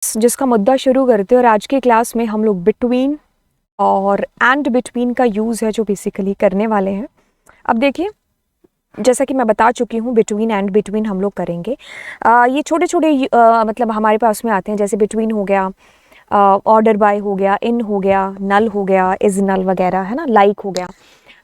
जिसका मुद्दा शुरू करते हैं और आज की क्लास में हम लोग बिटवीन और एंड बिटवीन का यूज़ है जो बेसिकली करने वाले हैं। अब देखिए, जैसा कि मैं बता चुकी हूँ, बिटवीन एंड बिटवीन हम लोग करेंगे। ये छोटे छोटे मतलब हमारे पास में आते हैं, जैसे बिटवीन हो गया, ऑर्डर बाय हो गया, इन हो गया, नल हो गया, इज़ नल वगैरह, है ना, लाइक हो गया।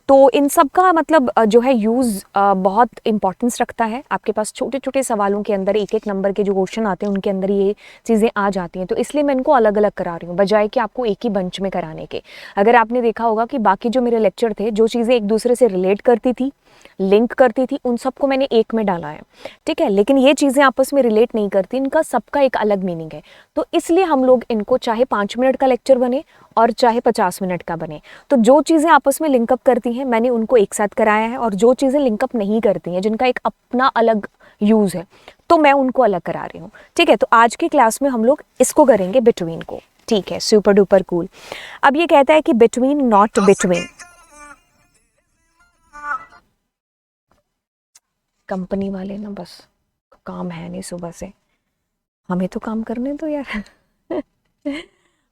तो इन सब का मतलब जो है यूज़ बहुत इंपॉर्टेंस रखता है। आपके पास छोटे छोटे सवालों के अंदर एक एक नंबर के जो क्वेश्चन आते हैं उनके अंदर ये चीज़ें आ जाती हैं, तो इसलिए मैं इनको अलग अलग करा रही हूँ बजाय कि आपको एक ही बंच में कराने के। अगर आपने देखा होगा कि बाकी जो मेरे लेक्चर थे, जो चीज़ें एक दूसरे से रिलेट करती थी, लिंक करती थी, उन सबको मैंने एक में डाला है, ठीक है। लेकिन ये चीज़ें आपस में रिलेट नहीं करती, इनका सबका एक अलग मीनिंग है। तो इसलिए हम लोग इनको चाहे 5 मिनट का लेक्चर बने और चाहे 50 मिनट का बने, तो जो चीज़ें आपस में लिंकअप करती हैं मैंने उनको एक साथ कराया है, और जो चीज़ें लिंकअप नहीं करती हैं, जिनका एक अपना अलग यूज़ है, तो मैं उनको अलग करा रही हूँ, ठीक है। तो आज की क्लास में हम लोग इसको करेंगे, बिटवीन को, ठीक है। Super duper cool. अब ये कहता है कि बिटवीन, नॉट बिटवीन। कंपनी वाले ना बस काम है नहीं सुबह से, हमें तो काम करने दो यार।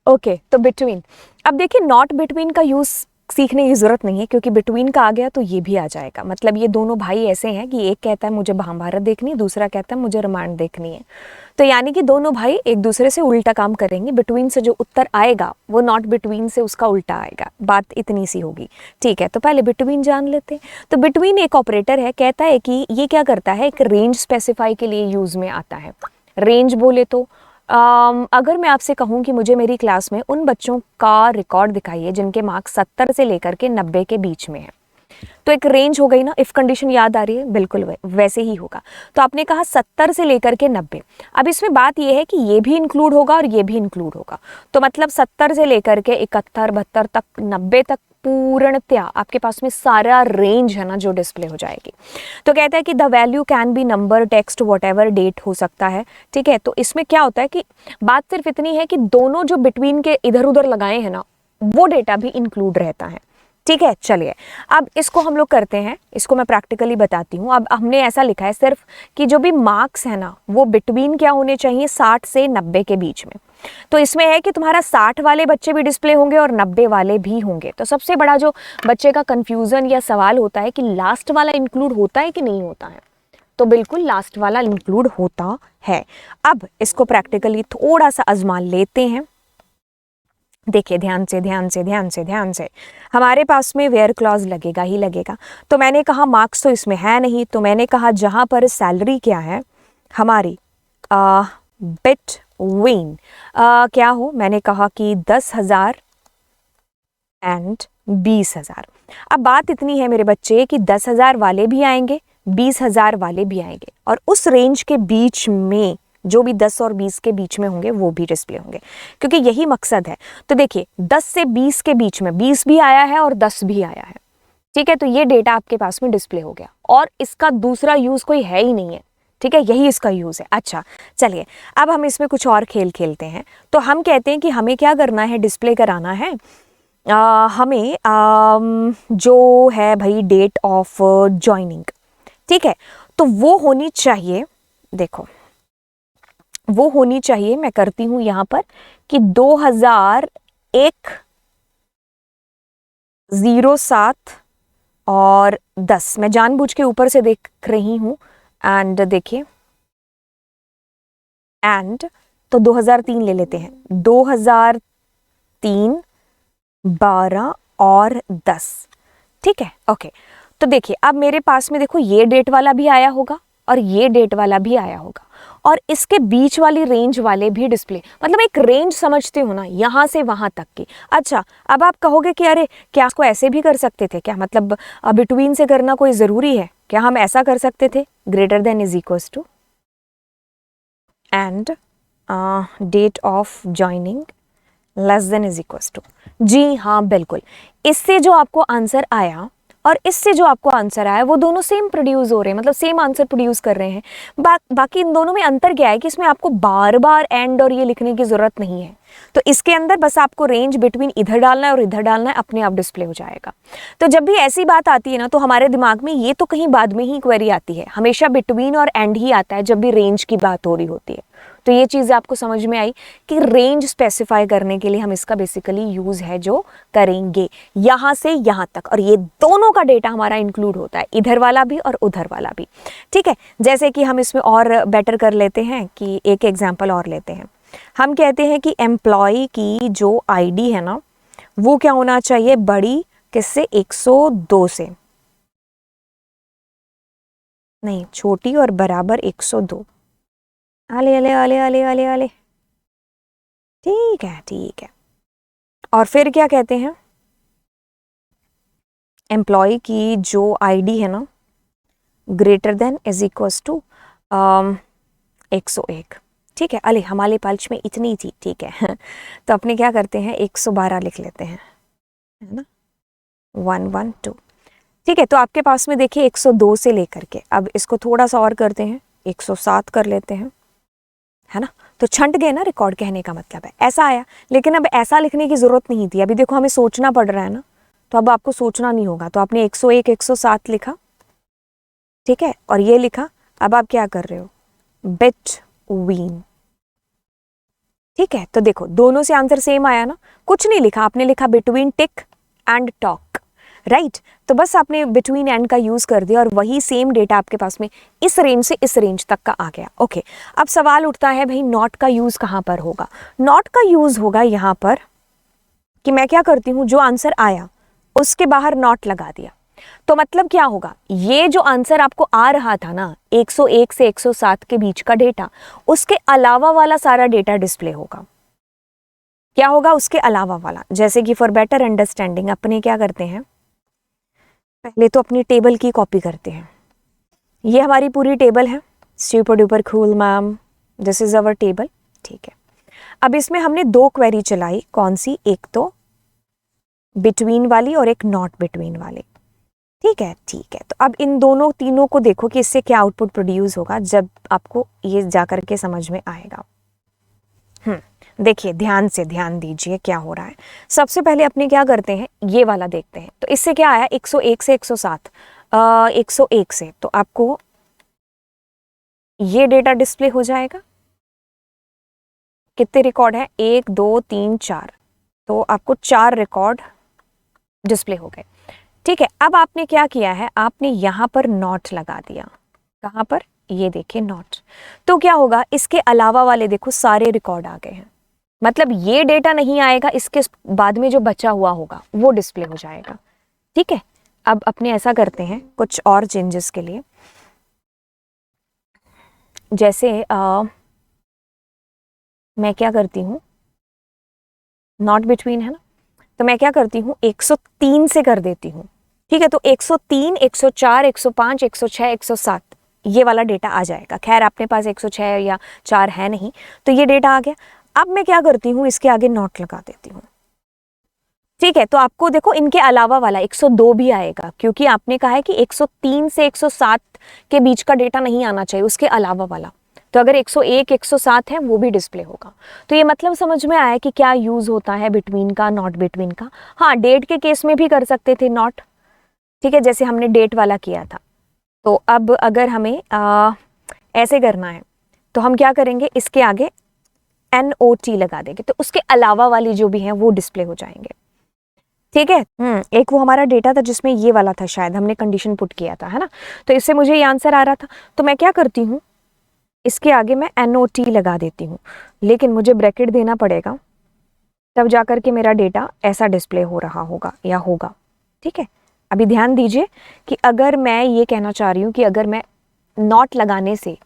ओके, तो बिटवीन। अब देखिए, नॉट बिटवीन का यूज़ सीखने की ज़रूरत नहीं है, क्योंकि बिटवीन का आ गया तो ये भी आ जाएगा। मतलब ये दोनों भाई ऐसे हैं कि एक कहता है मुझे महाभारत देखनी है, दूसरा कहता है मुझे रामायण देखनी है। तो यानी कि दोनों भाई एक दूसरे से उल्टा काम करेंगे। बिटवीन से जो उत्तर आएगा वो नॉट बिटवीन से उसका उल्टा आएगा। बात इतनी सी होगी, ठीक है। तो पहले बिटवीन जान लेते हैं। तो बिटवीन एक ऑपरेटर है, कहता है कि ये क्या करता है, एक रेंज स्पेसिफाई के लिए यूज़ में आता है। रेंज बोले तो अगर मैं आपसे कहूँ कि मुझे मेरी क्लास में उन बच्चों का रिकॉर्ड दिखाइए जिनके मार्क्स 70 से लेकर के 90 के बीच में है, तो एक रेंज हो गई ना। इफ कंडीशन याद आ रही है, बिल्कुल वैसे ही होगा। तो आपने कहा 70 से लेकर के 90। अब इसमें बात यह है कि ये भी इंक्लूड होगा और ये भी इंक्लूड होगा। तो मतलब 70 से लेकर के 71, 72 तक, 90 तक पूर्णतया आपके पास में सारा रेंज है ना जो डिस्प्ले हो जाएगी। तो कहता है कि the value can be number, text, whatever, date हो सकता है, ठीक है। तो इसमें क्या होता है कि बात सिर्फ इतनी है कि दोनों जो बिटवीन के इधर उधर लगाए हैं ना, वो डेटा भी इंक्लूड रहता है, ठीक है। चलिए, अब इसको हम लोग करते हैं, इसको मैं प्रैक्टिकली बताती हूँ। अब हमने ऐसा लिखा है सिर्फ कि जो भी मार्क्स है ना वो बिटवीन क्या होने चाहिए, 60 से 90 के बीच में। तो इसमें है कि तुम्हारा 60 वाले बच्चे भी डिस्प्ले होंगे और 90 वाले भी होंगे। तो सबसे बड़ा जो बच्चे का कंफ्यूजन या सवाल होता है कि लास्ट वाला इंक्लूड होता है कि नहीं होता है, तो बिल्कुल लास्ट वाला इंक्लूड होता है। अब इसको प्रैक्टिकली थोड़ा सा आजमा लेते हैं। देखिए, ध्यान से ध्यान से ध्यान से ध्यान से, हमारे पास में वेयर क्लॉज लगेगा ही लगेगा। तो मैंने कहा मार्क्स तो इसमें है नहीं, तो मैंने कहा जहाँ पर सैलरी क्या है हमारी, बिटवीन क्या हो, मैंने कहा कि 10,000 एंड 20,000। अब बात इतनी है मेरे बच्चे कि 10,000 वाले भी आएंगे, 20,000 वाले भी आएंगे, और उस रेंज के बीच में जो भी 10 और 20 के बीच में होंगे वो भी डिस्प्ले होंगे, क्योंकि यही मकसद है। तो देखिए, 10 से 20 के बीच में 20 भी आया है और 10 भी आया है, ठीक है। तो ये डेटा आपके पास में डिस्प्ले हो गया, और इसका दूसरा यूज कोई है ही नहीं है, ठीक है। यही इसका यूज है। अच्छा, चलिए, अब हम इसमें कुछ और खेल खेलते हैं। तो हम कहते हैं कि हमें क्या करना है, डिस्प्ले कराना है हमें जो है भाई डेट ऑफ ज्वाइनिंग, ठीक है। तो वो होनी चाहिए, देखो वो होनी चाहिए, मैं करती हूं यहां पर कि 2001, 07 और 10। मैं जानबूझ के ऊपर से देख रही हूं, एंड देखिए, एंड तो 2003 ले लेते हैं, 2003, 12 और 10, ठीक है। ओके, तो देखिए, अब मेरे पास में देखो ये डेट वाला भी आया होगा और ये डेट वाला भी आया होगा, और इसके बीच वाली रेंज वाले भी डिस्प्ले, मतलब एक रेंज समझते हो ना, यहां से वहां तक की। अच्छा, अब आप कहोगे कि अरे क्या इसको ऐसे भी कर सकते थे क्या, मतलब बिटवीन से करना कोई ज़रूरी है क्या, हम ऐसा कर सकते थे, greater than is equals to and date of joining less than is equals to. जी हाँ, बिल्कुल। इससे जो आपको आंसर आया और इससे जो आपको आंसर आया वो दोनों सेम प्रोड्यूस हो रहे हैं, मतलब सेम आंसर प्रोड्यूस कर रहे हैं। बाकी इन दोनों में अंतर क्या है कि इसमें आपको बार बार एंड और ये लिखने की जरूरत नहीं है। तो इसके अंदर बस आपको रेंज बिटवीन इधर डालना है और इधर डालना है, अपने आप डिस्प्ले हो जाएगा। तो जब भी ऐसी बात आती है ना, तो हमारे दिमाग में ये तो कहीं बाद में ही क्वेरी आती है, हमेशा बिटवीन और एंड ही आता है जब भी रेंज की बात हो रही होती है। तो ये चीज़ आपको समझ में आई कि रेंज स्पेसिफाई करने के लिए हम इसका बेसिकली यूज है जो करेंगे यहाँ से यहाँ तक, और ये दोनों का डेटा हमारा इंक्लूड होता है, इधर वाला भी और उधर वाला भी। ठीक है, जैसे कि हम इसमें और बेटर कर लेते हैं कि एक एग्जाम्पल और लेते हैं। हम कहते हैं कि एम्प्लॉय की जो आईडी है ना वो क्या होना चाहिए, बड़ी किससे, 102 से, नहीं छोटी और बराबर 102। आले आले आले आले आले आले, ठीक है ठीक है। और फिर क्या कहते हैं, एम्प्लॉय की जो आईडी है ना greater than is equals to 101। ठीक है, अले हमारे पाल्च में इतनी थी, ठीक है तो अपने क्या करते हैं 112 लिख लेते हैं, है ना, 112। ठीक है, तो आपके पास में देखिए 102 से लेकर के, अब इसको थोड़ा सा और करते हैं, 107 कर लेते हैं, है ना। तो छंट गए ना रिकॉर्ड, कहने का मतलब है ऐसा आया। लेकिन अब ऐसा लिखने की जरूरत नहीं थी, अभी देखो हमें सोचना पड़ रहा है ना, तो अब आपको सोचना नहीं होगा। तो आपने 101 107 लिखा, ठीक है, और ये लिखा। अब आप क्या कर रहे हो, बिटवीन। ठीक है, तो देखो दोनों से आंसर सेम आया ना, कुछ नहीं लिखा, आपने लिखा between tick and talk, right. तो बस आपने बिटवीन एंड का यूज कर दिया और वही सेम डेटा आपके पास में इस रेंज से इस रेंज तक का आ गया। ओके, अब सवाल उठता है भाई नॉट का यूज कहां पर होगा। नॉट का यूज होगा यहां पर कि मैं क्या करती हूं, जो आंसर आया उसके बाहर नॉट लगा दिया। तो मतलब क्या होगा, ये जो आंसर आपको आ रहा था ना 101 से 107 के बीच का डेटा, उसके अलावा वाला सारा डेटा डिस्प्ले होगा। क्या होगा, उसके अलावा वाला। जैसे कि फॉर बेटर अंडरस्टैंडिंग अपने क्या करते हैं, पहले तो अपनी टेबल की कॉपी करते हैं। ये हमारी पूरी टेबल है, super duper cool ma'am, this is our table. ठीक है, अब इसमें हमने दो क्वेरी चलाई, कौन सी, एक तो बिटवीन वाली और एक नॉट बिटवीन वाली। ठीक है ठीक है, तो अब इन दोनों तीनों को देखो कि इससे क्या आउटपुट प्रोड्यूस होगा, जब आपको ये जाकर के समझ में आएगा। देखिए ध्यान से, ध्यान दीजिए क्या हो रहा है। सबसे पहले अपने क्या करते हैं, ये वाला देखते हैं। तो इससे क्या आया, 101 से 107, 101 से, तो आपको ये डेटा डिस्प्ले हो जाएगा। कितने रिकॉर्ड है, 1 2 3 4, तो आपको 4 रिकॉर्ड डिस्प्ले हो गए। ठीक है, अब आपने क्या किया है, आपने यहां पर नॉट लगा दिया। कहां पर, ये देखिए नॉट। तो क्या होगा, इसके अलावा वाले देखो सारे रिकॉर्ड आ गए हैं। मतलब ये डेटा नहीं आएगा, इसके बाद में जो बचा हुआ होगा वो डिस्प्ले हो जाएगा। ठीक है, अब अपने ऐसा करते हैं कुछ और चेंजेस के लिए। जैसे मैं क्या करती हूँ, नॉट बिटवीन है ना, तो मैं क्या करती हूँ 103 से कर देती हूँ। ठीक है, तो 103 104 105 106 107 ये वाला डेटा आ जाएगा। खैर अपने पास 106 या 4 है नहीं, तो ये डेटा आ गया। अब मैं क्या करती हूँ, इसके आगे नॉट लगा देती हूँ। ठीक है, तो आपको देखो इनके अलावा वाला 102 भी आएगा, क्योंकि आपने कहा है कि 103 से 107 के बीच का डेटा नहीं आना चाहिए, उसके अलावा वाला। तो अगर 101 107 है वो भी डिस्प्ले होगा। तो ये मतलब समझ में आया कि क्या यूज होता है बिटवीन का, नॉट बिटवीन का। हाँ, डेट के केस में भी कर सकते थे नॉट। ठीक है, जैसे हमने डेट वाला किया था। तो अब अगर हमें ऐसे करना है तो हम क्या करेंगे, इसके आगे NOT लगा देंगे, तो उसके अलावा वाली जो भी है वो डिस्प्ले हो जाएंगे। ठीक है, एक वो हमारा डेटा था जिसमें ये वाला था, शायद हमने कंडीशन पुट किया था, है ना। तो इससे मुझे ये आंसर आ रहा था, तो मैं क्या करती हूँ, इसके आगे मैं NOT लगा देती हूँ, लेकिन मुझे ब्रैकेट देना पड़ेगा, तब जाकर के मेरा डेटा ऐसा डिस्प्ले हो रहा होगा या होगा। ठीक है, अभी ध्यान दीजिए कि अगर मैं ये कहना चाह रही हूँ कि अगर मैं नॉट लगाने से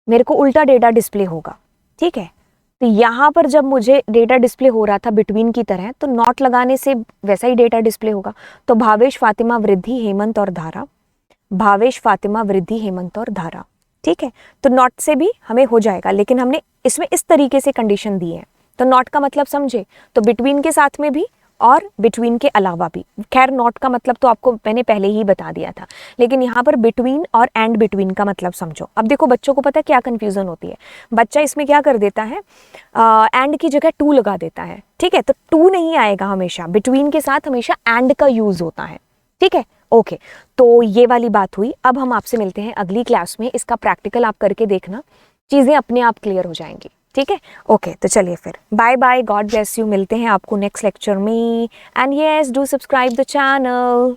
मेरे को उल्टा डेटा डिस्प्ले होगा। ठीक है, तो यहाँ पर जब मुझे डेटा डिस्प्ले हो रहा था बिटवीन की तरह, तो नॉट लगाने से वैसा ही डेटा डिस्प्ले होगा। तो भावेश फातिमा वृद्धि हेमंत और धारा, भावेश फातिमा वृद्धि हेमंत और धारा। ठीक है, तो नॉट से भी हमें हो जाएगा, लेकिन हमने इसमें इस तरीके से कंडीशन दी है। तो नॉट का मतलब समझे, तो बिटवीन के साथ में भी और बिटवीन के अलावा भी। खैर नॉट का मतलब तो आपको मैंने पहले ही बता दिया था, लेकिन यहाँ पर बिटवीन और एंड बिटवीन का मतलब समझो। अब देखो बच्चों को पता है क्या कंफ्यूजन होती है, बच्चा इसमें क्या कर देता है, एंड की जगह टू लगा देता है। ठीक है, तो टू नहीं आएगा, हमेशा बिटवीन के साथ हमेशा एंड का यूज होता है। ठीक है, ओके, तो ये वाली बात हुई। अब हम आपसे मिलते हैं अगली क्लास में, इसका प्रैक्टिकल आप करके देखना चीज़ें अपने आप क्लियर हो जाएंगी। ठीक है, ओके, तो चलिए फिर bye bye, God bless you, मिलते हैं आपको नेक्स्ट लेक्चर में। And yes, do subscribe the channel.